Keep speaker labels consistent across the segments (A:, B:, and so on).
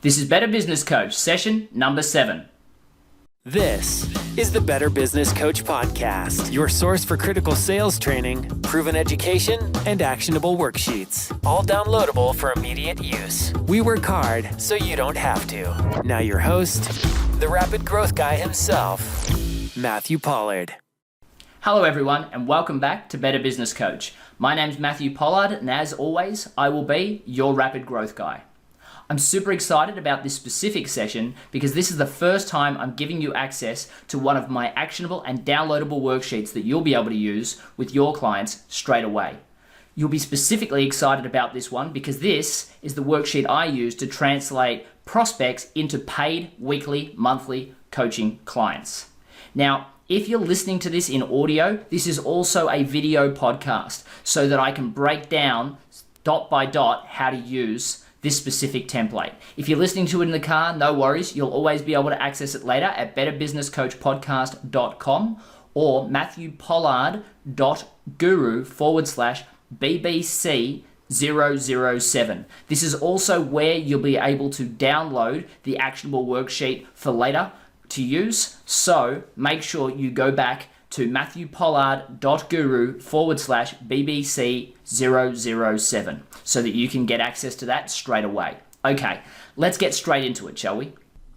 A: This is Better Business Coach, session number 7.
B: This is the Better Business Coach Podcast, your source for critical sales training, proven education, and actionable worksheets. All downloadable for immediate use. We work hard so you don't have to. Now your host, the rapid growth guy himself, Matthew Pollard.
A: Hello everyone, and welcome back to Better Business Coach. My name's Matthew Pollard, and as always, I will be your rapid growth guy. I'm super excited about this specific session because this is the first time I'm giving you access to one of my actionable and downloadable worksheets that you'll be able to use with your clients straight away. You'll be specifically excited about this one because this is the worksheet I use to translate prospects into paid weekly, monthly coaching clients. Now, if you're listening to this in audio, this is also a video podcast so that I can break down dot by dot how to use this specific template. If you're listening to it in the car, no worries. You'll always be able to access it later at betterbusinesscoachpodcast.com or matthewpollard.guru/BBC007. This is also where you'll be able to download the actionable worksheet for later to use. So make sure you go back to matthewpollard.guru/BBC007 so that you can get access to that straight away. Okay, let's get straight into it, shall we?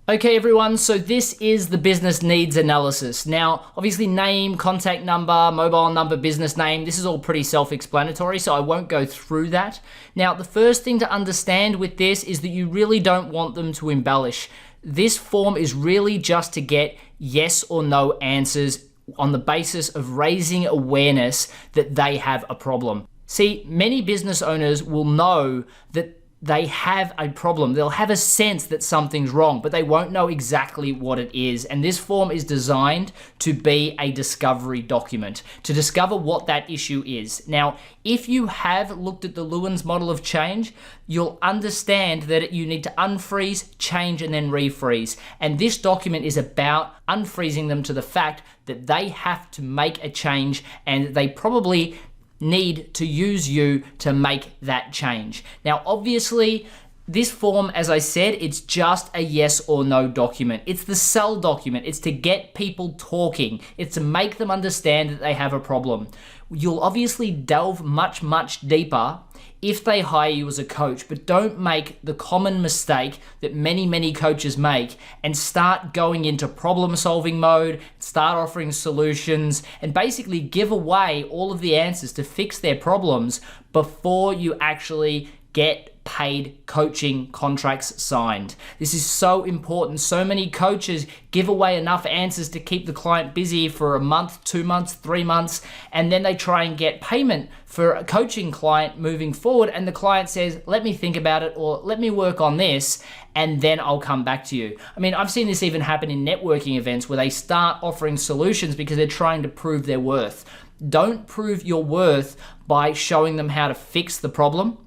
A: Okay, everyone, so this is the business needs analysis. Now, obviously name, contact number, mobile number, business name, this is all pretty self-explanatory, so I won't go through that. Now, the first thing to understand with this is that you really don't want them to embellish. This form is really just to get yes or no answers on the basis of raising awareness that they have a problem. See, many business owners will know that they have a problem. They'll have a sense that something's wrong, but they won't know exactly what it is. And this form is designed to be a discovery document, to discover what that issue is. Now, if you have looked at the Lewin's model of change, you'll understand that you need to unfreeze, change, and then refreeze. And this document is about unfreezing them to the fact that they have to make a change and they probably need to use you to make that change. Now, obviously, this form, as I said, it's just a yes or no document. It's the sell document. It's to get people talking. It's to make them understand that they have a problem. You'll obviously delve much, much deeper if they hire you as a coach, but don't make the common mistake that many coaches make and start going into problem-solving mode, start offering solutions, and basically give away all of the answers to fix their problems before you actually get paid coaching contracts signed. This is so important. So many coaches give away enough answers to keep the client busy for a month, 2 months, 3 months, and then they try and get payment for a coaching client moving forward, and the client says, let me think about it, or let me work on this, and then I'll come back to you. I mean, I've seen this even happen in networking events where they start offering solutions because they're trying to prove their worth. Don't prove your worth by showing them how to fix the problem.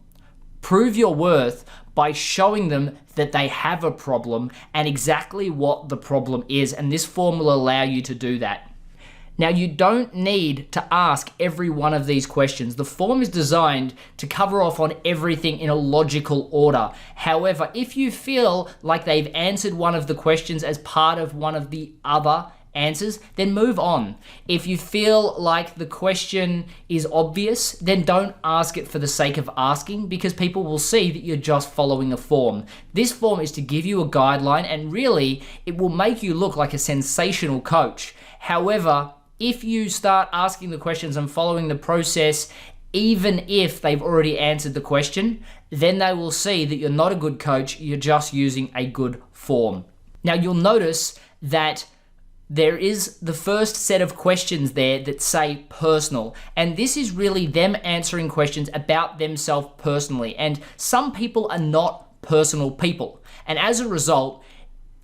A: Prove your worth by showing them that they have a problem and exactly what the problem is, and this form will allow you to do that. Now, you don't need to ask every one of these questions. The form is designed to cover off on everything in a logical order. However, if you feel like they've answered one of the questions as part of one of the other answers, then move on. If you feel like the question is obvious, then don't ask it for the sake of asking, because people will see that you're just following a form. This form is to give you a guideline, and really it will make you look like a sensational coach. However, if you start asking the questions and following the process, even if they've already answered the question, then they will see that you're not a good coach, you're just using a good form. Now, you'll notice that there is the first set of questions there that say personal, and this is really them answering questions about themselves personally, and some people are not personal people, and as a result,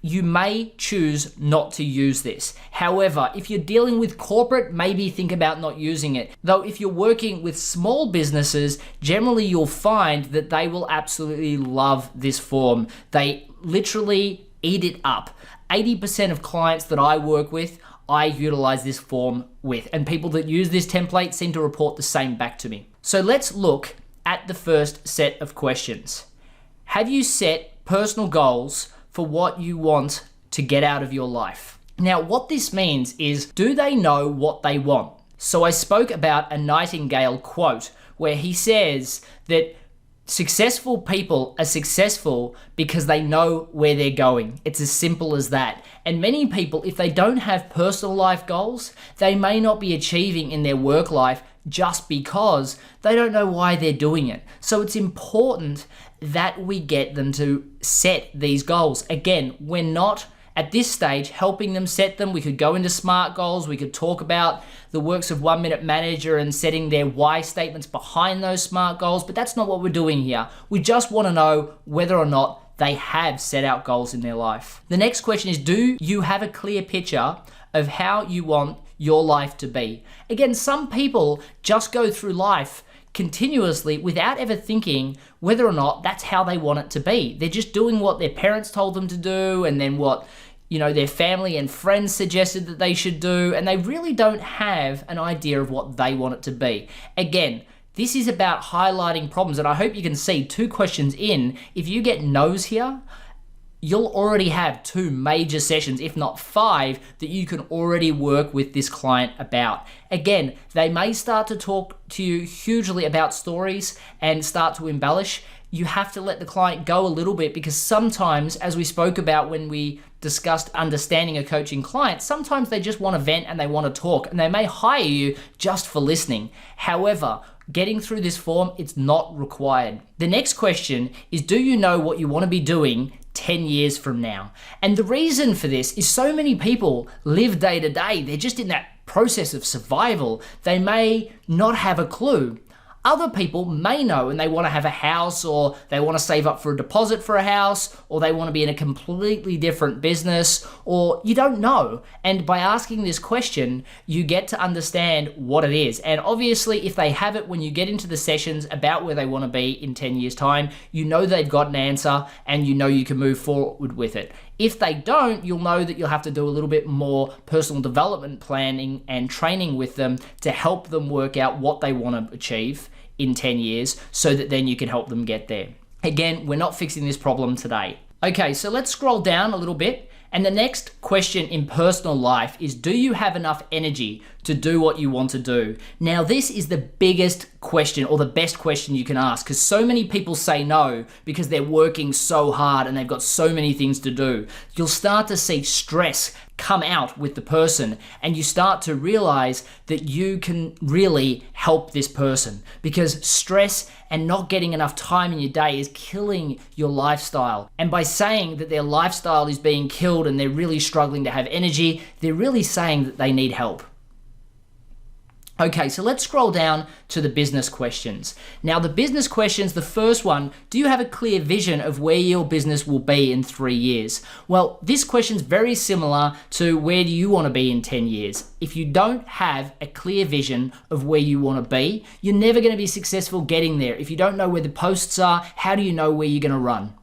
A: you may choose not to use this. However, if you're dealing with corporate, maybe think about not using it. Though if you're working with small businesses, generally you'll find that they will absolutely love this form. They literally eat it up. 80% of clients that I work with, I utilize this form with, and people that use this template seem to report the same back to me. So let's look at the first set of questions. Have you set personal goals for what you want to get out of your life. Now, what this means is, do they know what they want? So I spoke about a Nightingale quote where he says that successful people are successful because they know where they're going. It's as simple as that. And many people, if they don't have personal life goals, they may not be achieving in their work life just because they don't know why they're doing it. So it's important that we get them to set these goals. Again, we're not at this stage helping them set them. We could go into SMART goals. We could talk about the works of 1 Minute Manager and setting their why statements behind those SMART goals, but that's not what we're doing here. We just want to know whether or not they have set out goals in their life. The next question is, do you have a clear picture of how you want your life to be? Again, some people just go through life continuously without ever thinking whether or not that's how they want it to be. They're just doing what their parents told them to do, and then what their family and friends suggested that they should do, and they really don't have an idea of what they want it to be. Again, this is about highlighting problems, and I hope you can see 2 questions in. If you get no's here, you'll already have 2 major sessions, if not 5, that you can already work with this client about. Again, they may start to talk to you hugely about stories and start to embellish. You have to let the client go a little bit, because sometimes, as we spoke about when we discussed understanding a coaching client, sometimes they just want to vent and they want to talk, and they may hire you just for listening. However, getting through this form, it's not required. The next question is, do you know what you want to be doing 10 years from now? And the reason for this is so many people live day to day. They're just in that process of survival. They may not have a clue. Other people may know, and they want to have a house, or they want to save up for a deposit for a house, or they want to be in a completely different business, or you don't know. And by asking this question, you get to understand what it is. And obviously, if they have it when you get into the sessions about where they want to be in 10 years' time, you know they've got an answer, and you know you can move forward with it. If they don't, you'll know that you'll have to do a little bit more personal development planning and training with them to help them work out what they want to achieve in 10 years, so that then you can help them get there. Again, we're not fixing this problem today. Okay, so let's scroll down a little bit. And the next question in personal life is, do you have enough energy to do what you want to do? Now, this is the biggest question, or the best question you can ask, because so many people say no because they're working so hard and they've got so many things to do. You'll start to see stress come out with the person, and you start to realize that you can really help this person, because stress and not getting enough time in your day is killing your lifestyle. And by saying that their lifestyle is being killed and they're really struggling to have energy, they're really saying that they need help. Okay, so let's scroll down to the business questions. Now, the business questions, the first one, do you have a clear vision of where your business will be in 3 years? Well, this question's very similar to where do you want to be in 10 years. If you don't have a clear vision of where you want to be, you're never going to be successful getting there. If you don't know where the posts are, how do you know where you're going to run?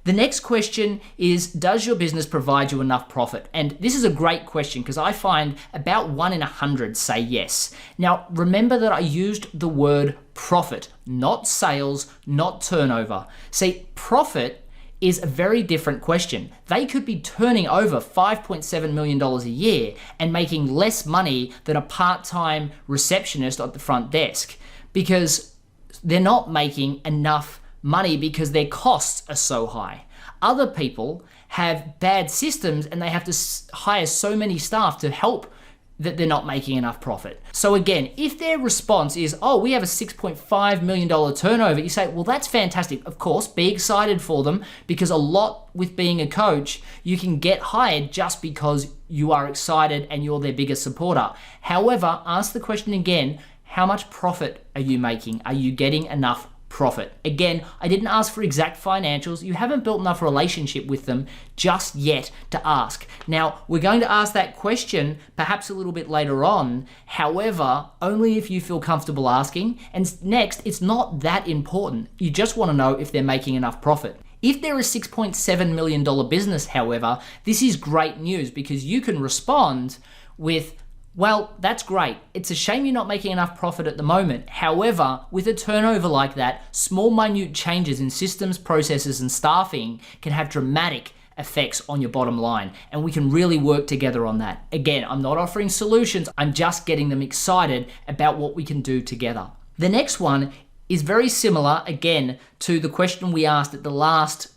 A: The next question is, does your business provide you enough profit? And this is a great question, because I find about 1 in 100 say yes. Now, remember that I used the word profit, not sales, not turnover. See, profit is a very different question. They could be turning over $5.7 million a year and making less money than a part-time receptionist at the front desk, because they're not making enough money because their costs are so high. Other people have bad systems and they have to hire so many staff to help that they're not making enough profit. So again, if their response is, oh, we have a $6.5 million turnover, you say, well, that's fantastic. Of course, be excited for them, because a lot with being a coach, you can get hired just because you are excited and you're their biggest supporter. However, ask the question again, how much profit are you making? Are you getting enough profit? Again, I didn't ask for exact financials. You haven't built enough relationship with them just yet to ask. Now, we're going to ask that question perhaps a little bit later on. However, only if you feel comfortable asking. And next, it's not that important. You just want to know if they're making enough profit. If they're a $6.7 million business, however, this is great news, because you can respond with, Well, that's great. It's a shame you're not making enough profit at the moment. However, with a turnover like that, small minute changes in systems, processes, and staffing can have dramatic effects on your bottom line, and we can really work together on that. Again, I'm not offering solutions, I'm just getting them excited about what we can do together. The next one is very similar, again, to the question we asked at the last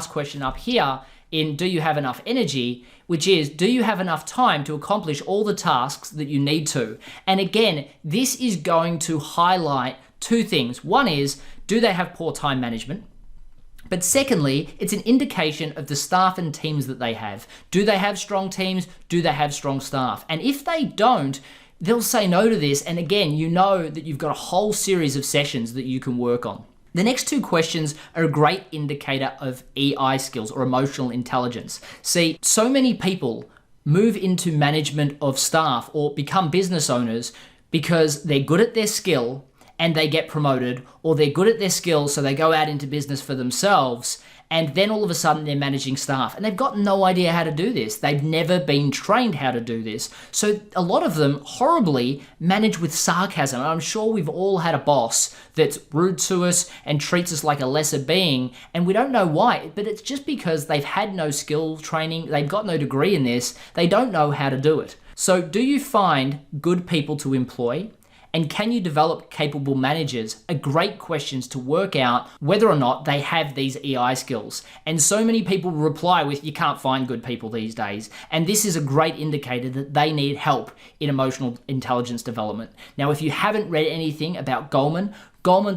A: question up here in do you have enough energy, which is, do you have enough time to accomplish all the tasks that you need to? And again, this is going to highlight two things. One is, do they have poor time management? But secondly, it's an indication of the staff and teams that they have. Do they have strong teams? Do they have strong staff? And if they don't, they'll say no to this. And again, you know that you've got a whole series of sessions that you can work on. The next two questions are a great indicator of EI skills or emotional intelligence. See, so many people move into management of staff or become business owners because they're good at their skill and they get promoted, or they're good at their skills so they go out into business for themselves, and then all of a sudden they're managing staff and they've got no idea how to do this. They've never been trained how to do this. So a lot of them horribly manage with sarcasm. And I'm sure we've all had a boss that's rude to us and treats us like a lesser being, and we don't know why, but it's just because they've had no skill training, they've got no degree in this, they don't know how to do it. So do you find good people to employ? And can you develop capable managers? Are great questions to work out whether or not they have these EI skills. And so many people reply with, you can't find good people these days. And this is a great indicator that they need help in emotional intelligence development. Now, if you haven't read anything about Goleman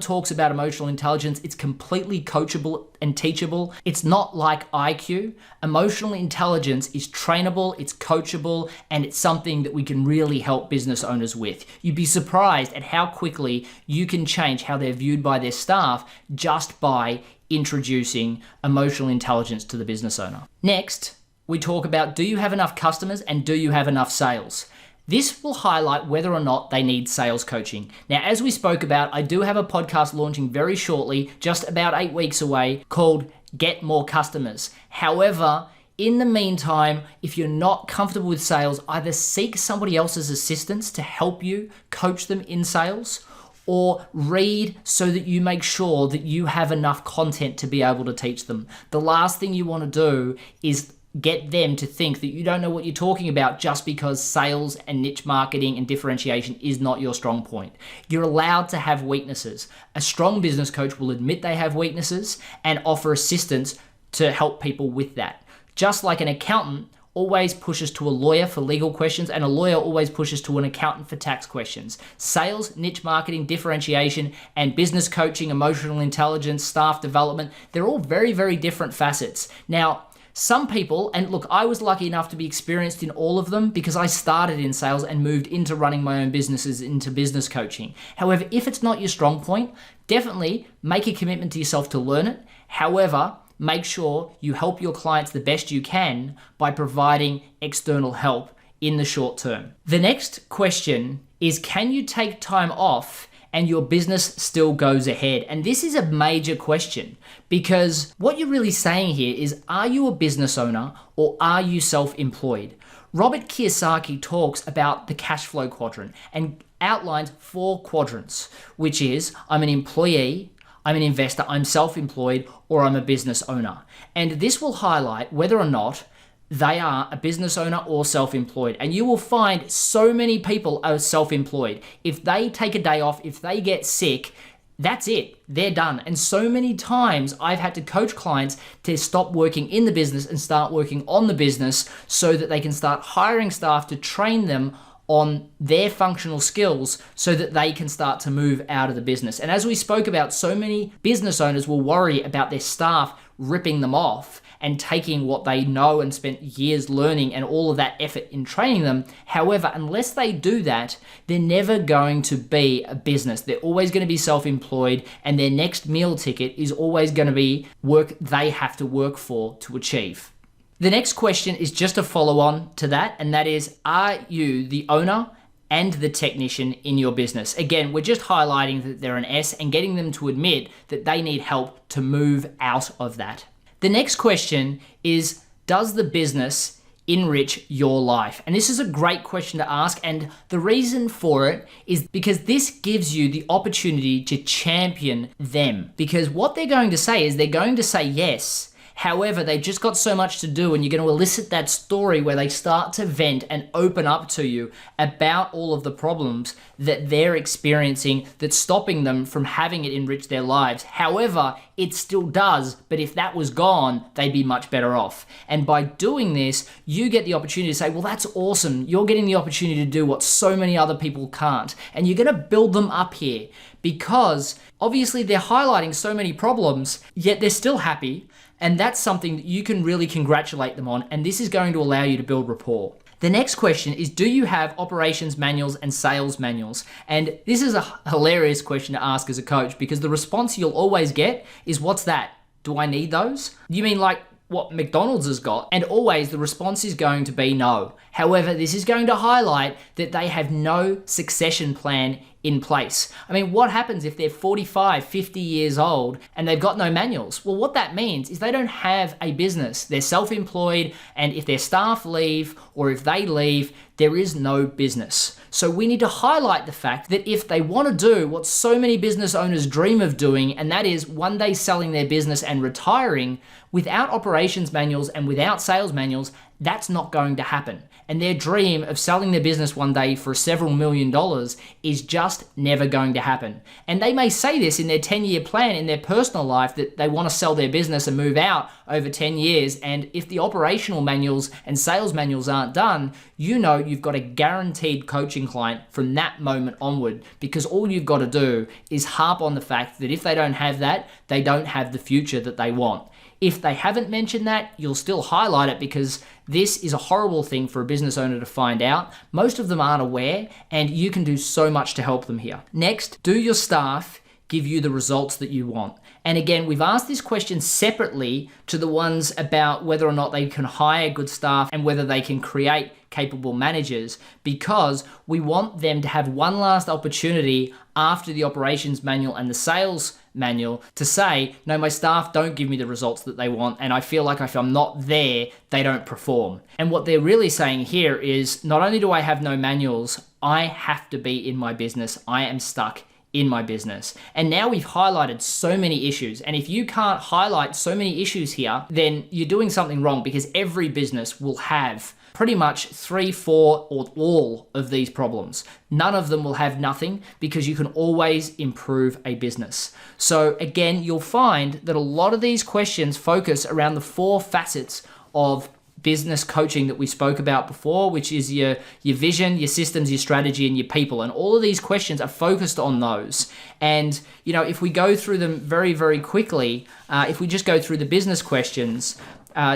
A: talks about emotional intelligence. It's completely coachable and teachable. It's not like IQ. Emotional intelligence is trainable, it's coachable, and it's something that we can really help business owners with. You'd be surprised at how quickly you can change how they're viewed by their staff just by introducing emotional intelligence to the business owner. Next, we talk about, do you have enough customers and do you have enough sales? This will highlight whether or not they need sales coaching. Now, as we spoke about, I do have a podcast launching very shortly, just about 8 weeks away, called Get More Customers. However, in the meantime, if you're not comfortable with sales, either seek somebody else's assistance to help you coach them in sales, or read so that you make sure that you have enough content to be able to teach them. The last thing you want to do is get them to think that you don't know what you're talking about just because sales and niche marketing and differentiation is not your strong point. You're allowed to have weaknesses. A strong business coach will admit they have weaknesses and offer assistance to help people with that. Just like an accountant always pushes to a lawyer for legal questions and a lawyer always pushes to an accountant for tax questions. Sales, niche marketing, differentiation, and business coaching, emotional intelligence, staff development, they're all very, very different facets. Now, some people, and look, I was lucky enough to be experienced in all of them because I started in sales and moved into running my own businesses, into business coaching. However, if it's not your strong point, definitely make a commitment to yourself to learn it. However, make sure you help your clients the best you can by providing external help in the short term. The next question is, can you take time off and your business still goes ahead? And this is a major question because what you're really saying here is, are you a business owner or are you self-employed? Robert Kiyosaki talks about the cash flow quadrant and outlines 4 quadrants, which is, I'm an employee, I'm an investor, I'm self-employed, or I'm a business owner. And this will highlight whether or not they are a business owner or self-employed. And you will find so many people are self-employed. If they take a day off, if they get sick, that's it, they're done. And so many times I've had to coach clients to stop working in the business and start working on the business so that they can start hiring staff to train them on their functional skills so that they can start to move out of the business. And as we spoke about, so many business owners will worry about their staff ripping them off and taking what they know and spent years learning and all of that effort in training them. However, unless they do that, they're never going to be a business. They're always going to be self-employed, and their next meal ticket is always going to be work they have to work for to achieve. The next question is just a follow-on to that, and that is, are you the owner and the technician in your business? Again, we're just highlighting that they're an S and getting them to admit that they need help to move out of that. The next question is, does the business enrich your life? And this is a great question to ask, and the reason for it is because this gives you the opportunity to champion them. Because what they're going to say is they're going to say yes. However, they've just got so much to do, and you're going to elicit that story where they start to vent and open up to you about all of the problems that they're experiencing that's stopping them from having it enrich their lives. However, it still does, but if that was gone, they'd be much better off. And by doing this, you get the opportunity to say, well, that's awesome. You're getting the opportunity to do what so many other people can't. And you're going to build them up here because obviously they're highlighting so many problems, yet they're still happy. And that's something that you can really congratulate them on, and this is going to allow you to build rapport. The next question is, do you have operations manuals and sales manuals? And this is a hilarious question to ask as a coach because the response you'll always get is, what's that? Do I need those? You mean like what McDonald's has got? And always the response is going to be no. However, this is going to highlight that they have no succession plan in place. I mean, what happens if they're 45, 50 years old and they've got no manuals? Well, what that means is they don't have a business. They're self-employed, and if their staff leave or if they leave, there is no business. So we need to highlight the fact that if they want to do what so many business owners dream of doing, and that is one day selling their business and retiring, without operations manuals and without sales manuals, that's not going to happen. And their dream of selling their business one day for several $1 million is just never going to happen. And they may say this in their 10-year plan in their personal life that they want to sell their business and move out over 10 years. And if the operational manuals and sales manuals aren't done, you know you've got a guaranteed coaching client from that moment onward, because all you've got to do is harp on the fact that if they don't have that, they don't have the future that they want. If they haven't mentioned that, you'll still highlight it because this is a horrible thing for a business owner to find out. Most of them aren't aware, and you can do so much to help them here. Next, do your staff give you the results that you want? And again, we've asked this question separately to the ones about whether or not they can hire good staff and whether they can create capable managers, because we want them to have one last opportunity after the operations manual and the sales manual to say, no, my staff don't give me the results that they want, and I feel like if I'm not there, they don't perform. And what they're really saying here is, not only do I have no manuals, I have to be in my business. I am stuck in my business. And now we've highlighted so many issues. And if you can't highlight so many issues here, then you're doing something wrong, because every business will have pretty much 3, 4, or all of these problems. None of them will have nothing, because you can always improve a business. So again, you'll find that a lot of these questions focus around the 4 facets of business coaching that we spoke about before, which is your vision, your systems, your strategy, and your people. And all of these questions are focused on those. And, you know, if we go through them very, very quickly, if we just go through the business questions,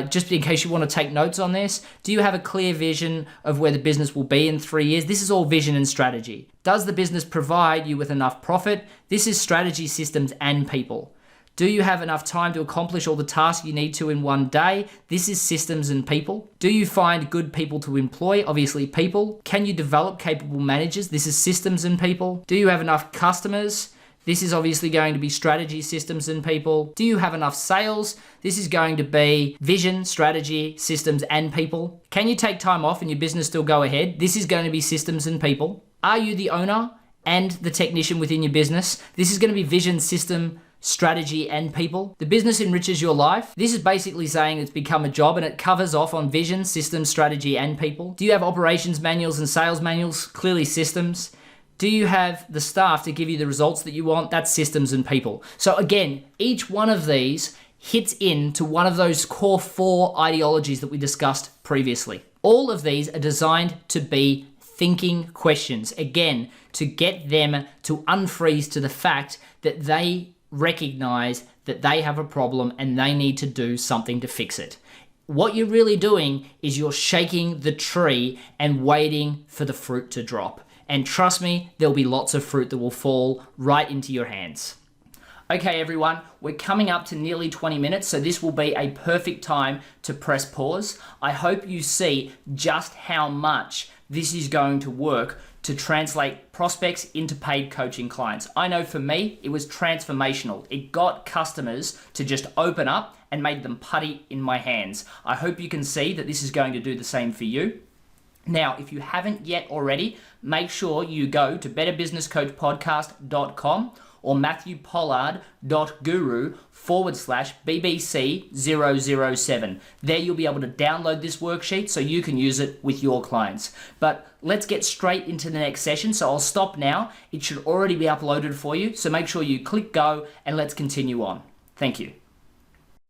A: just in case you want to take notes on this, do you have a clear vision of where the business will be in 3 years? This is all vision and strategy. Does the business provide you with enough profit? This is strategy, systems, and people. Do you have enough time to accomplish all the tasks you need to in one day? This is systems and people. Do you find good people to employ? Obviously, people. Can you develop capable managers? This is systems and people. Do you have enough customers? This is obviously going to be strategy, systems, and people. Do you have enough sales? This is going to be vision, strategy, systems, and people. Can you take time off and your business still go ahead? This is going to be systems and people. Are you the owner and the technician within your business? This is going to be vision, system, strategy, and people. The business enriches your life. This is basically saying it's become a job, and it covers off on vision, systems, strategy, and people. Do you have operations manuals and sales manuals? Clearly systems. Do you have the staff to give you the results that you want? That's systems and people. So again, each one of these hits into one of those core 4 ideologies that we discussed previously. All of these are designed to be thinking questions, again, to get them to unfreeze to the fact that they recognize that they have a problem and they need to do something to fix it. What you're really doing is you're shaking the tree and waiting for the fruit to drop. And trust me, there'll be lots of fruit that will fall right into your hands. Okay, everyone, we're coming up to nearly 20 minutes, so this will be a perfect time to press pause. I hope you see just how much this is going to work to translate prospects into paid coaching clients. I know for me, it was transformational. It got customers to just open up and made them putty in my hands. I hope you can see that this is going to do the same for you. Now, if you haven't yet already, make sure you go to betterbusinesscoachpodcast.com or matthewpollard.guru/BBC007. There you'll be able to download this worksheet so you can use it with your clients. But let's get straight into the next session. So I'll stop now. It should already be uploaded for you. So make sure you click go and let's continue on. Thank you.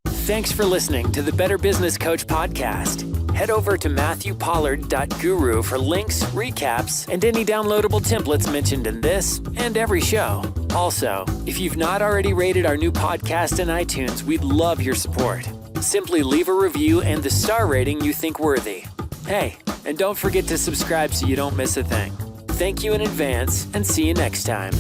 B: Thanks for listening to the Better Business Coach podcast. Head over to matthewpollard.guru for links, recaps, and any downloadable templates mentioned in this and every show. Also, if you've not already rated our new podcast in iTunes, we'd love your support. Simply leave a review and the star rating you think worthy. Hey, and don't forget to subscribe so you don't miss a thing. Thank you in advance, and see you next time.